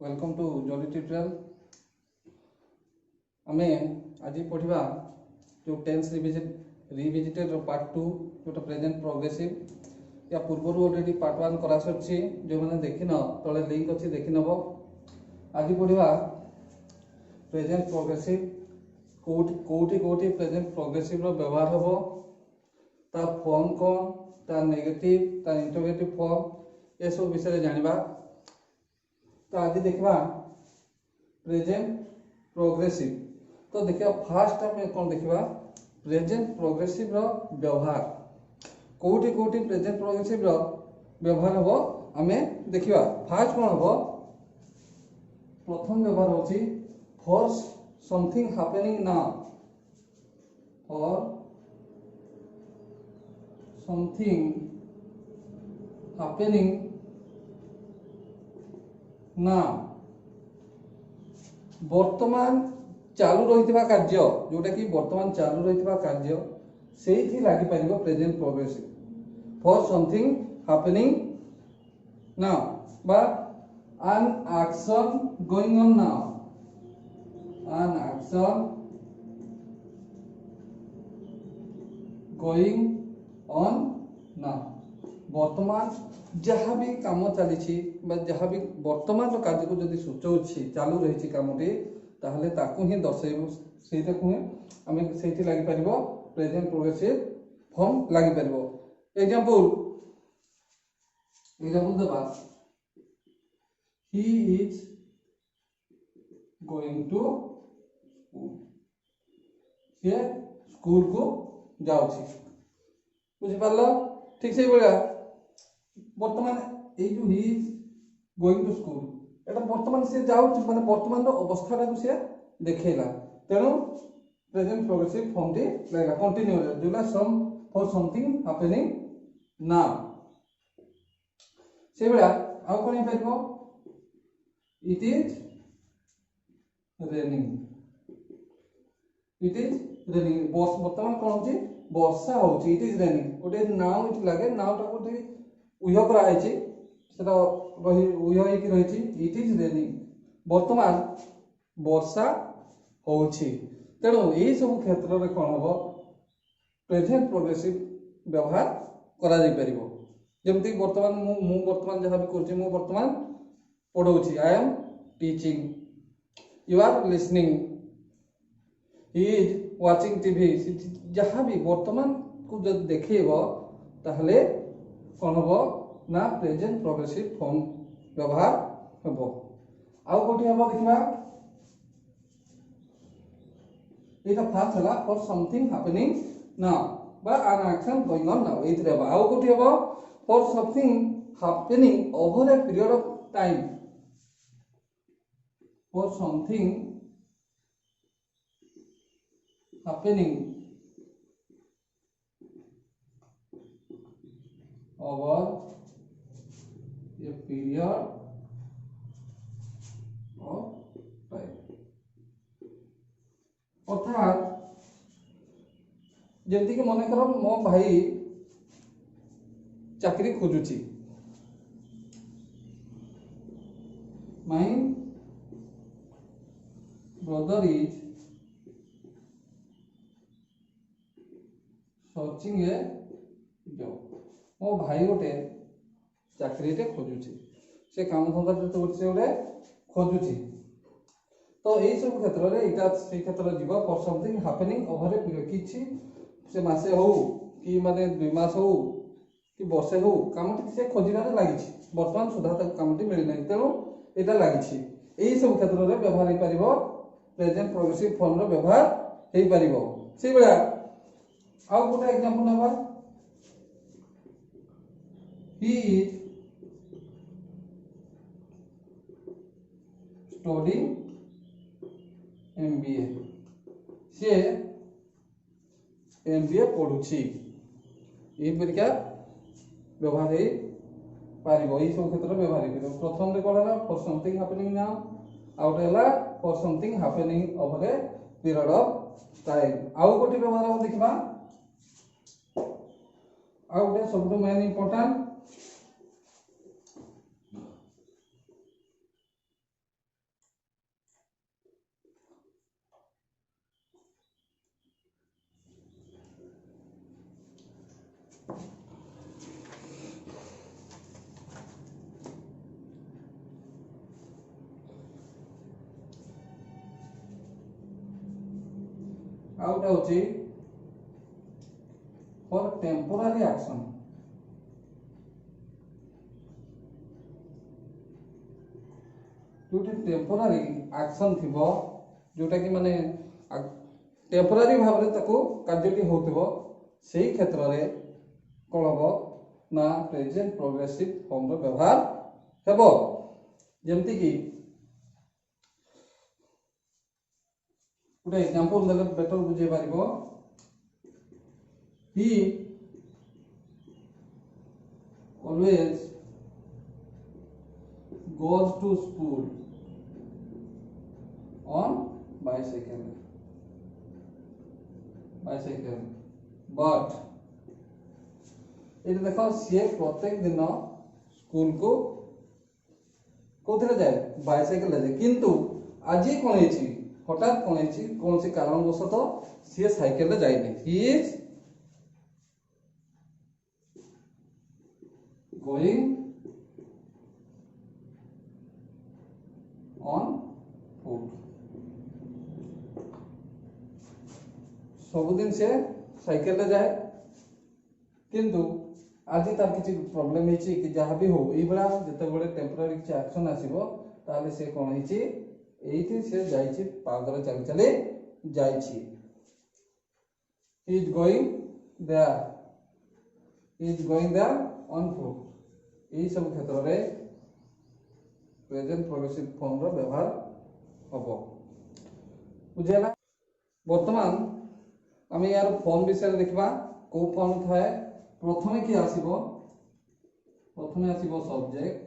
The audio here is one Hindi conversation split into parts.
Welcome to jolly tutorial. आमे आज पढ़ा जो टेंस रिविजिटेड पार्ट 2 जो प्रेजेंट प्रोग्रेसिव या पूर्वर ऑलरेडी पार्ट 1 करा सच्ची जो मैंने देखिन तले लिंक अच्छी देखि नब। आज पढ़ा प्रेजेंट प्रोग्रेसिव कोटी कोटी प्रेजेंट प्रोग्रेसिव रो व्यवहार हबो, ता फॉर्म कौन, ता नेगेटिव ता इंटरोगेटिव फॉर्म ये सब विषय जानिबा। तो आज देखा प्रेजेंट प्रोग्रेसिव। तो देखिए फास्ट आम कौन देखा प्रेजेंट प्रोग्रेसिव रो व्यवहार कोटी कोटी प्रेजेंट प्रोग्रेसिव रो व्यवहार हम आमे देखिबा। फास्ट कौन हम प्रथम व्यवहार होची for something happening now, for something happening ना वर्तमान चालू रही कार्य जोटा कि वर्तमान चालू रही कार्य से लगी पार present progressive. For something happening now बा an action going on now, an action going on now वर्तमान जहाँ भी काम चली जहाँ भी वर्तमान कार्य को जब सूचाऊँ चालू रही कामटी ताहले ताकू ही दर्शाइबू से आम से लगी पार प्रेजेंट प्रोग्रेसिव फॉर्म लगी पार। एग्जांपल देवा he is going to school, से स्कूल को जाउछि बुझी पारलो ठीक से बोला। वर्तमान ये जो he is going to school एटा वर्तमान से जाउछि माने वर्तमान रो अवस्था को से देखेला, तेणु प्रेजेंट प्रोग्रेसिव फॉर्म टी लागला कंटिन्यू जोला सम फॉर समथिंग हैपनिंग नाउ से बेला आ कोन परबो it is raining, it is raining वर्तमान कौन होची वर्षा होची इट इज रेनिंग गोटे नाउ इट लागे नाउ टा गोटे उह करा आइछि सेटा रही उह होई रहिछि इट इज रेनिंग वर्तमान वर्षा होची। तेणु यही सब क्षेत्र में कौन हम प्रेजेंट प्रोग्रेसिव व्यवहार करा जाई परिबो। जेमति वर्तमान मु वर्तमान जहाँ भी करछि मु वर्तमान पढ़ाऊँ I am teaching, you are listening, he is watching TV जहाँ भी वर्तमान को जब देखेब ताहले कौन हम ना प्रेजेंट प्रोग्रेसिव फॉर्म व्यवहार हम। आउ कोठी हम देखिबा एटा फास्ट हला फॉर समथिंग हैपनिंग नाउ बा an action going on now एथरे बा। आउ कोठी हम for something happening over a period of time, for something happening over a period of time। अर्थात जमती कि मन कर मो भाई चाकरी खोजुची, my brother is searching a job, मो भाई गोटे चाकरी टे खोजुची से काम धंदा से गोटे खोजुची। तो यही सब क्षेत्र में इटा से क्षेत्र जीव for something happening over a period किछि से मासे हो कि माने 2 मास हो कि वर्षे हो कामटी से खोजिबारे लागिछि वर्तमान सुधा तक कामटी मिल नै, तेणु एटा लागिछि। यही सब क्षेत्र में व्यवहार हो परिबो प्रेजेंट प्रोग्रेसिव फॉर्म रो व्यवहार हे परिबो। से बेला आउ गोटे एग्जांपल नबा ही इज स्टडीइंग एमबीए, से एमबीए पढुछि ए परिका व्यवहार हे पारिबो। ई सब क्षेत्र व्यवहार हे प्रथम रे कोला फॉर समथिंग हैपनिंग नाउ आउट हला for something happening over a period of time. आउ गोटे व्यवहार हम देखिबा आउ गोटे सबटु मेन इंपोर्टेंट आउट होची फॉर टेम्पोरारी एक्शन जोटी टेम्पोरारी एक्शन थिबो जोटा कि माने टेम्पोरारी भाव रे ताको कार्यटी होतबो सेही क्षेत्र रे कोन हबो ना प्रेजेंट प्रोग्रेसिव फॉर्म रो व्यवहार हेबो जेमति कि गोटे एग्जांपल देले बेटर बुझे पारिबो ही always goes to school on bicycle but ये देखो सी प्रत्येक दिन स्कूल को कौन जाए बाइसाइकेल जाए किंतु आज कौन हठात कौन सी कारणवशत सी साइकेल जाए he is going on foot सबुदिन से साइकेल जाए किंतु आज तार किसी प्रॉब्लम है कि जहाँ भी हो ये जिते बड़े टेम्पोरारी किसी एक्शन आसो ताले से कौन है से जाइए पादर चली चली जाइए is going there on foot यही सब क्षेत्र में प्रेजेंट प्रोग्रेसिव फॉर्म रो व्यवहार हम बुझेगा वर्तमान आम यार फॉर्म विषय देखा को फॉर्म थाए प्रथमे कि आसीबो प्रथमे आसीबो सब्जेक्ट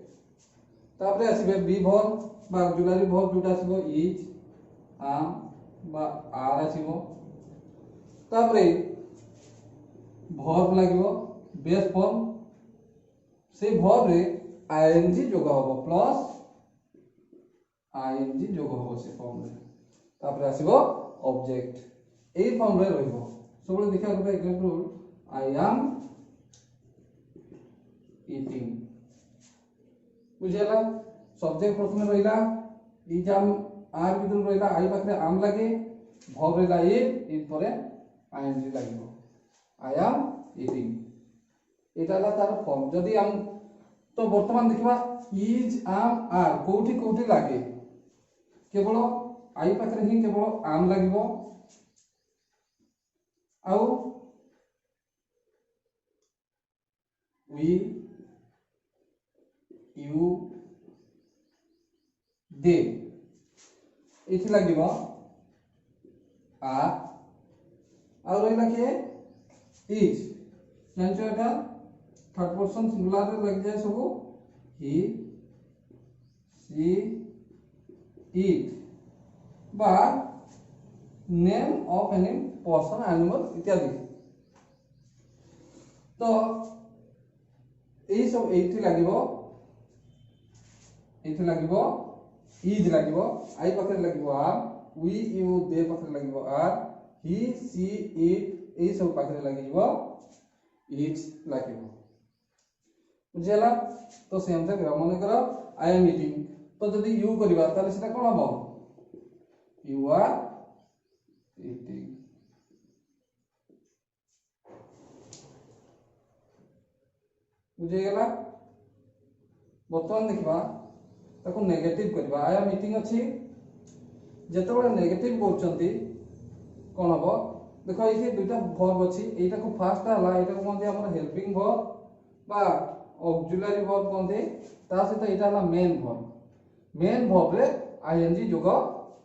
तापरे आसीबे बी वर्ब बा ऑक्सिलरी वर्ब जोटा आसीबो इज आम बा आर आसीबो तापरे वर्ब लागिबो बेस फॉर्म से वर्ब रे आईएनजी जोग होबो प्लस आईएनजी जोग होबो से फॉर्म रे तापरे आसीबो ऑब्जेक्ट ए फॉर्म रे रहइबो सबले देखा गबे एग्जांपल आई एम eating बुझेला सब्जेक्ट प्रथमे रहिला इज आम आर बिदुल रहिला आई पाखरे आम लागे भव रहिला इन परे आईएनजी लागिबो आई एम ईटिंग एटाला तार फॉर्म जदी आम तो वर्तमान देखबा इज आम आर कोठी लागे केवल आई पाखरे ही केवल आम लागिबो आउ वी यू दे इथि लागिबो आ और रहिला के is जानचो Etah third person singular रे लग जाय सब ही सी इट बा name of any person animal इत्यादि तो यही सब एठी लागिबो इज लागिबो आई पाखरे लागिबो आर वी यू दे पाखरे लागिबो आर ही सी इट एही सब पाखरे लागिबो इज लागिबो बुझेला तो सेम से मन करो आई एम ईटिंग तो जदी यू करबा ताले सेटा कोन हबो यू आर ईटिंग बुझे गेला वर्तमान देखबा ताको नेगेटिव करबा आई एम ईटिंग अछि जते बडे नेगेटिव करचंती कोन हबो देखो एठी दुटा वर्ब अछि एटा को फर्स्ट हला एटा को कोन दे हमर हेल्पिंग वर्ब बा ऑक्सिलरी वर्ब कोन दे ता सहित एटा हला मेन वर्ब रे आईएनजी जोग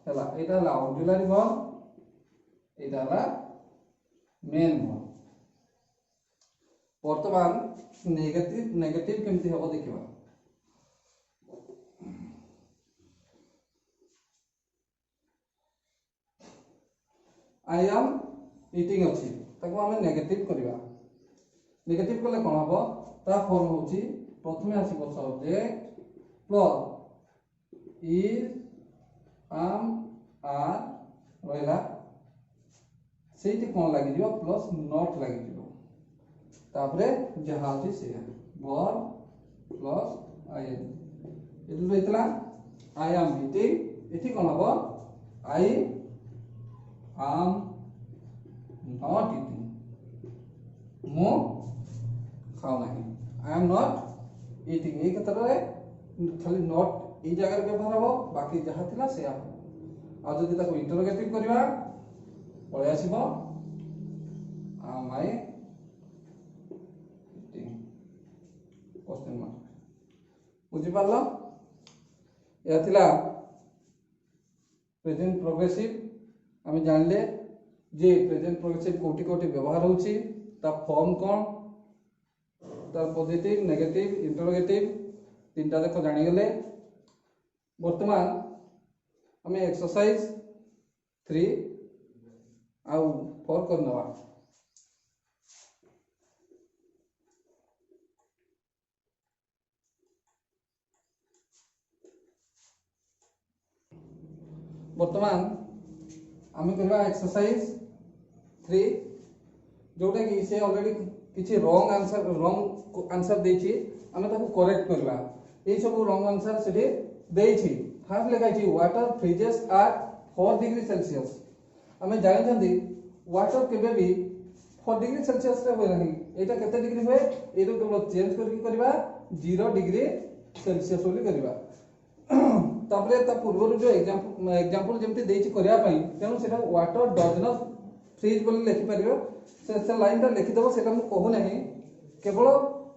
हला एटा हला ऑक्सिलरी वर्ब एटा हला मेन वर्ब वर्तमान नेगेटिव केमती हबो देखिबा आई एम ईटिंग अछि ताको हमें नेगेटिव करबा नेगेटिव कले कोन हबो ता फॉर्म होची प्रथमे आसीबो सब्जेक्ट प्लस इज आम आर रहला सेठी कोन लागि दियो प्लस नॉट लागि दियो तापरे जहां होची से वर्ब प्लस आईएन एतु रहितला आई एम ईटिंग एठी कोन हबो आई आम नॉट इटिंग मु खाऊ नहीं आई एम नॉट इटिंग ये क्षेत्र में खाली नॉट ये जगह व्यवहार हो बाकी जहाँ थिला से आ जदि ताको इंटरोगेटिव करबा पळे आसीबो am I eating question mark बुझी पारलो या थिला प्रेजेंट प्रोग्रेसिव आम जानले जे प्रेजेंट प्रोग्रेसिव कोटी कोटी व्यवहार होची ता फॉर्म कौन तार पॉजिटिव नेगेटिव इंटरोगेटिव तीनटा देख जानी गले वर्तमान आम एक्सरसाइज 3 आउ 4 करनवा वर्तमान आम करवा एक्सरसाइज 3 जोटा कि से ऑलरेडी किसी रॉन्ग आंसर देछि आमे ताको करेक्ट करवा ए सब रॉन्ग आंसर सेठी देछि फर्स्ट लिखाई water freezes at 4 degree Celsius आमे जानि छथि वाटर केबे भी 4 डिग्री सेल्सियस रे होय नहीं एटा केते डिग्री होय एतो केवल चेंज करके करबा 0 डिग्री सेल्सियस बोली करबा तापरे ता पूर्व जो एग्जांपल जेमति देछि करिया पई तेनु सेटा वाटर डज नॉट फ्रीज बोली लिखि परिबो से लाइन ता लिखि देबो सेटा मु कहू नहीं केवल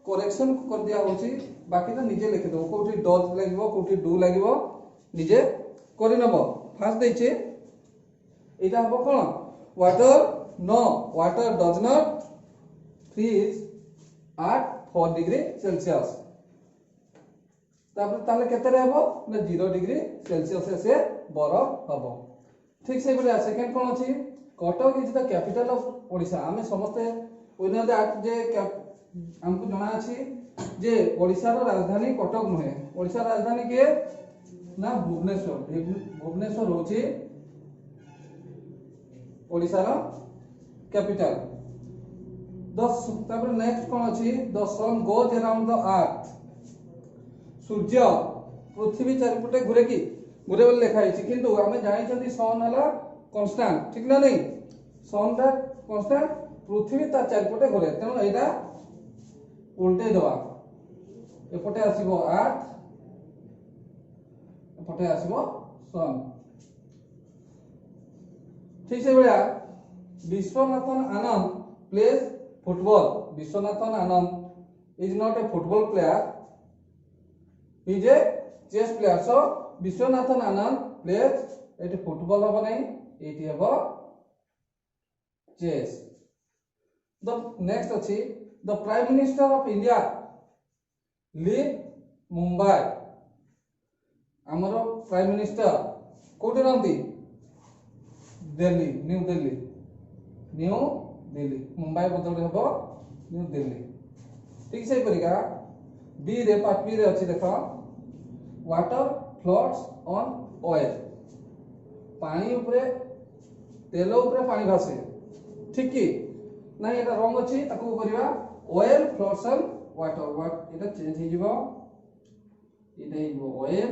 करेक्शन कर दिया होछि बाकी तो निजे लिखि देबो कोठी डज लागिबो कोठी डू लागिबो निजे करि नबो फास्ट देछि एटा हबो कोन water does not freeze at 4 degree Celsius तापर ताले केते रहबो ना 0 डिग्री सेल्सियस से बरफ हबो ठीक से बोले सेकंड कोन अछि Cuttack is the capital of Odisha आमे समस्त वी नो दैट जे हमको जଣା अछि जे ओडिशा रो राजधानी कटक नहे ओडिशा राजधानी के ना भुवनेश्वर होछि ओडिशा रो कैपिटल तापर नेक्स्ट कोन अछि the sun goes around the earth सूर्य पृथ्वी चारिपटे घुरे कि घुरे बोली लिखा है किंतु आमे जानि छथि सन हला कांस्टेंट ठीक ना नहीं सन दा कांस्टेंट पृथ्वी ता चारिपटे घुरे तेनो एटा उल्टे दवा एपटे आसीबो अर्थ एपटे आसीबो सन ठीक से बळा Vishwanathan Anand plays football Vishwanathan Anand is not a football player he is a chess player so Vishwanathan Anand plays एटी फुटबॉल हबो नै एटी हबो चेस द नेक्स्ट अछि the prime minister of India live Mumbai हमरो प्राइम मिनिस्टर कोठी रहंती दिल्ली न्यू दिल्ली मुंबई बदल हबो न्यू दिल्ली ठीक से परिका बी रे पार्ट बी रे अछि देखो वाटर फ्लोट्स ऑन ऑयल पानी ऊपर तेल ऊपर पानी भासे ठीक की नहीं एटा रंग अछि ताको करबा ऑयल फ्लोट्स ऑन वाटर एटा चेंज हे जिवो एटा हे जिवो ऑयल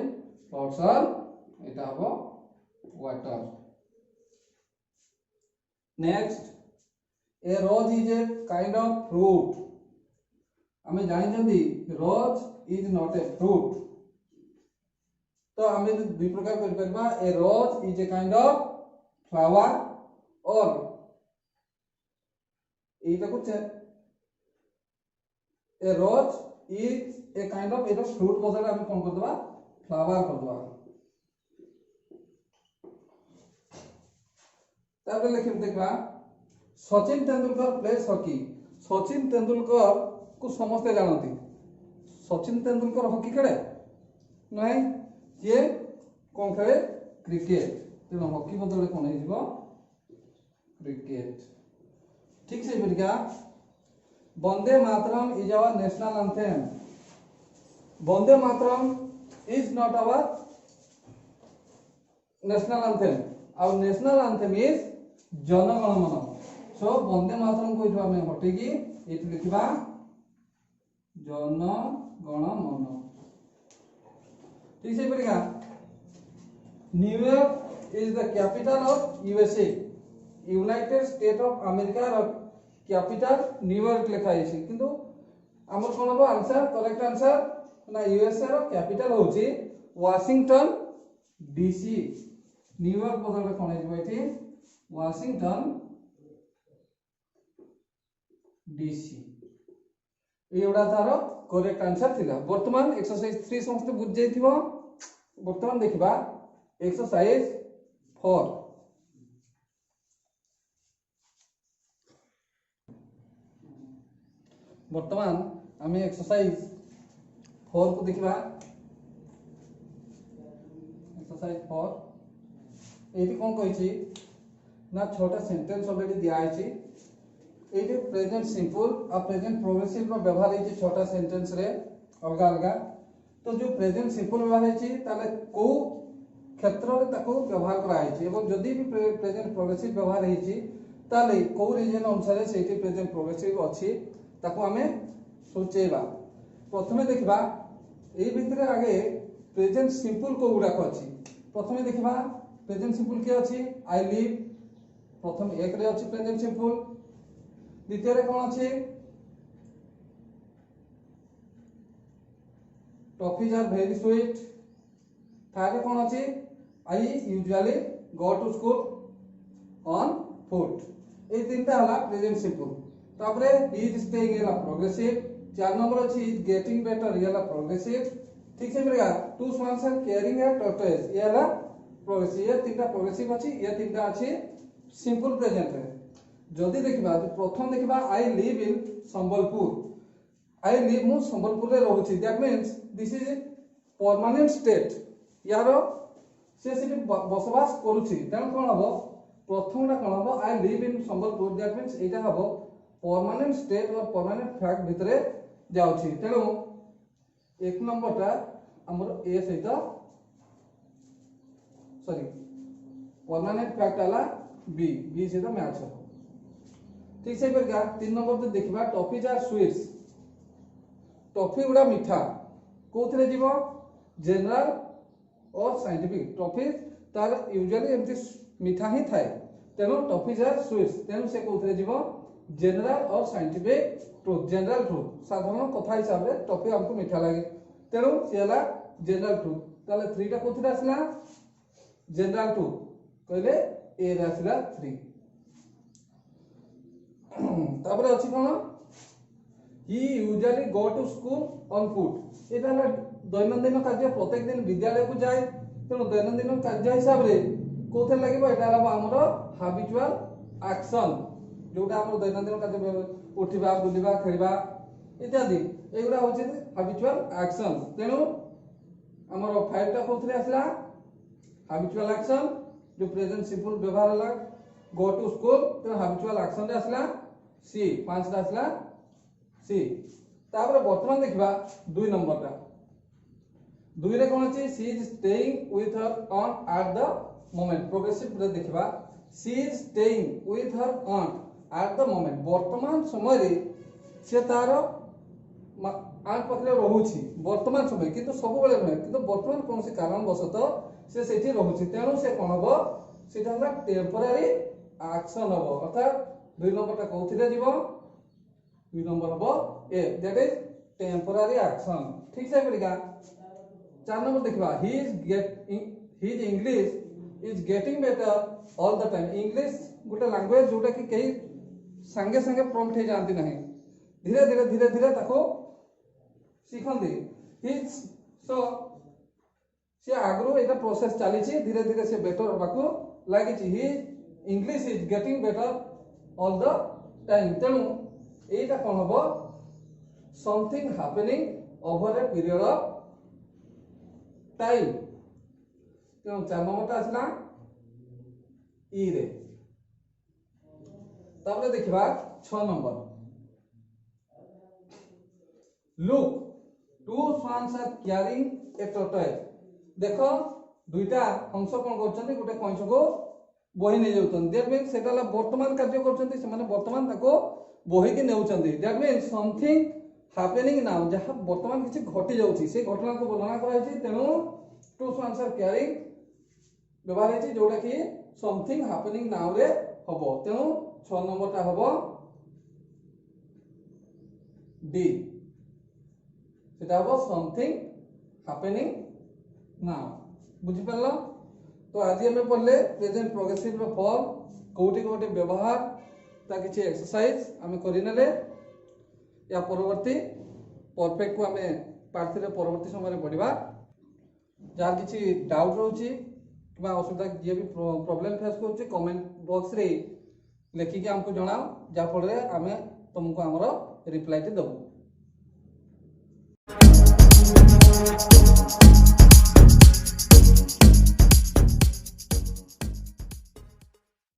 फ्लोट्स ऑन एटा हबो water next a rose is a kind of fruit हमें जानि जंदी rose is not a fruit तो हमें दुई प्रकार कर परबा a rose is a kind of flower और एटा कुछ a rose is a kind of एटा फ्रूट बदले हम कोन कर दबा फ्लावर कर दबा तब लिखिम देखबा सचिन तेंदुलकर प्लेस हॉकी सचिन तेंदुलकर को समस्त जानती सचिन तेंदुलकर हॉकी खेले नहीं ये कौन खेले क्रिकेट तेणु हॉकी बदले कौन हो क्रिकेट ठीक से परिका Vande Mataram is our national anthem Vande Mataram is not our national anthem our national anthem is Jana Gana Mana so Vande Mataram को हमें हटेगी ये लिखा जन गण मन ठीक से परिका New York is the capital of USA United State of America रो कैपिटल न्यूयॉर्क लिखा है किंतु हमर कोन हो आंसर करेक्ट आंसर ना यूएसए रो कैपिटल होची वाशिंगटन डीसी न्यूयॉर्क बदल रे कोन है एठी वाशिंगटन डीसी एउडा तारो करेक्ट आंसर थिला। वर्तमान एक्सरसाइज 3 समस्त बुझ जाइथिबो। वर्तमान देखिबा एक्सरसाइज 4 वर्तमान आम एक्सरसाइज 4 को देखिबा। एक्सरसाइज 4 एठी कोन कहिछि ना छोटा सेंटेंस ऑलरेडी दिया आछि ये प्रेजेंट सिंपल और प्रेजेंट प्रोग्रेसिव रो व्यवहार है छोटा सेंटेंस रे अलग अलग। तो जो प्रेजेंट सिंपल व्यवहार है ताले को क्षेत्र रे ताको व्यवहार करा है एवं जदी भी प्रेजेंट प्रोग्रेसिव व्यवहार है ताले को रीजन अनुसार सेठी प्रेजेंट प्रोग्रेसिव अछि ताको हमें सोचेबा। प्रथमे देखबा ए भितरे आगे प्रेजेंट सिंपल को गुडा अछि। प्रथमे देखबा प्रेजेंट सिंपल के अछि आई लिव प्रथम एक रे अछि प्रेजेंट सिंपल। द्वितीय रे कोन अछि toffees are very sweet. Third रे कोन अछि I usually go to school on foot. ए तीनटा हला प्रेजेंट सिंपल। तापरे ही इज स्टेइंग एला प्रोग्रेसिव। 4 नंबर अछि इज गेटिंग बेटर एला प्रोग्रेसिव। ठीक से मिलेगा two swans are carrying a tortoise एला प्रोग्रेसिव। ये तीनटा प्रोग्रेसिव अछि ये तीनटा अछि सिंपल प्रेजेंट रे। जदि देखिबा प्रथम देखिबा I live in Sambalpur. I live मु संबलपुर रे रहउछि that means this is permanent state यारो से सिटी बसवास करूछि तेन कोन हबो प्रथमटा कोन हबो आई live in Sambalpur that means एटा हबो परमानेंट स्टेट और परमानेंट फैक्ट भितरे जाउछि। तेनु एक नंबरटा हमर ए सहित सॉरी परमानेंट फैक्ट आला बी सहित मैच हो। ठीक से फिर 3 नंबर तो देखिबा टॉफीज आर स्वीट्स। टॉफी गुडा मीठा कोथरे जीवो जनरल और साइंटिफिक। टॉफी तार यूजुअली एमती मीठा ही थाए तेनो टॉफीज आर स्वीट्स तेनो से कोथरे जीवो जनरल और साइंटिफिक ट्रुथ जनरल ट्रुथ साधारण कथा हिसाब रे टॉफी हमको मीठा लागे तेनो सेला जनरल ट्रुथ। ताले 3 टा कोथरे आसला जनरल ट्रुथ कहले ए रे आसला 3। तापर अछि कोन he usually go to school on foot. एटा हला दैनंदिन कार्य प्रत्येक दिन विद्यालय को जाए तेनो दैनंदिन कार्य हिसाब रे कोथे लागबो एटा हला हमरो हैबिचुअल एक्शन जोटा हमरो दैनंदिन कार्य उठिबा बुलिबा खेलबा इत्यादि एगुडा होछि हैबिचुअल एक्शन। तेनो हमरो 5 टा कोथरे आसला हैबिचुअल एक्शन जो प्रेजेंट सिंपल व्यवहार हला गो टू स्कूल तेनो हैबिचुअल एक्शन रे आसला सी 5 टा आसला सी। तापर वर्तमान देखबा 2 नंबर टा 2 रे कोन अछि she is staying with her on at the moment. Progressive रे देखबा she is staying with her on at the moment. वर्तमान समय रे से तार आन पखरे रहउछि वर्तमान समय किंतु सब बेले नै किंतु वर्तमान कोनसी कारण वशत से सेठी रहउछि तेनु से कोन हबो सेटा हला टेम्पररी एक्शन हबो। अर्थात 2 नंबर टा कोथिरे जीवो 2 नंबर हबो ए दैट इज टेम्पररी एक्शन। ठीक से बोलिगा 4 नंबर देखबा he is English is getting better all the time. English गोटे लैंग्वेज जोटा कि कहीं संगे संगे प्रॉम्प्ट हे जानती नहीं धीरे धीरे ताको सिखंदी ही सो से आगरो एटा प्रोसेस चली छी धीरे धीरे से बेटर बाको लागि छी। He English is getting better all the time. तेनु एटा कोन हबो something happening over a period of time. तेनु 4 नंबर ता आसला ई रे। तापर देखिबा 6 number look two swans are carrying a tortoise. देखो दुईटा हंस कोन करछन्ती गोटे कंच को बोही नै जाउछन दैट मींस सेटा ला वर्तमान कार्य करछन्ती से माने वर्तमान ताको बोही के नेउछन्ती that means something happening now जहा वर्तमान किछि घटी जाउछि से घटना को वर्णना करा छै। तेनु टू स्वान्स आर कैरिंग व्यवहार है जोटा कि समथिंग हैपनिंग नाउ रे हबो तेणु 6 नंबरटा हबो डी सेटा हबो समथिंग हैपनिंग नाउ बुझी पारलो। तो आज हमें पढ़ले प्रेजेंट प्रोग्रेसिव रो फॉर्म कोठी कोठी व्यवहार ता किछि एक्सरसाइज हमें करिनेले या परवर्ती परफेक्ट को हमें पार्ट 3 परवर्ती समय पढ़िबा। जार किछि डाउट रहउछि कि असुविधा जे भी प्रॉब्लम फेस करूछि कमेंट बॉक्स रे लिखिके हमको जणाओ जा फल रे हमें तुमको हमरो रिप्लाई दे दबो।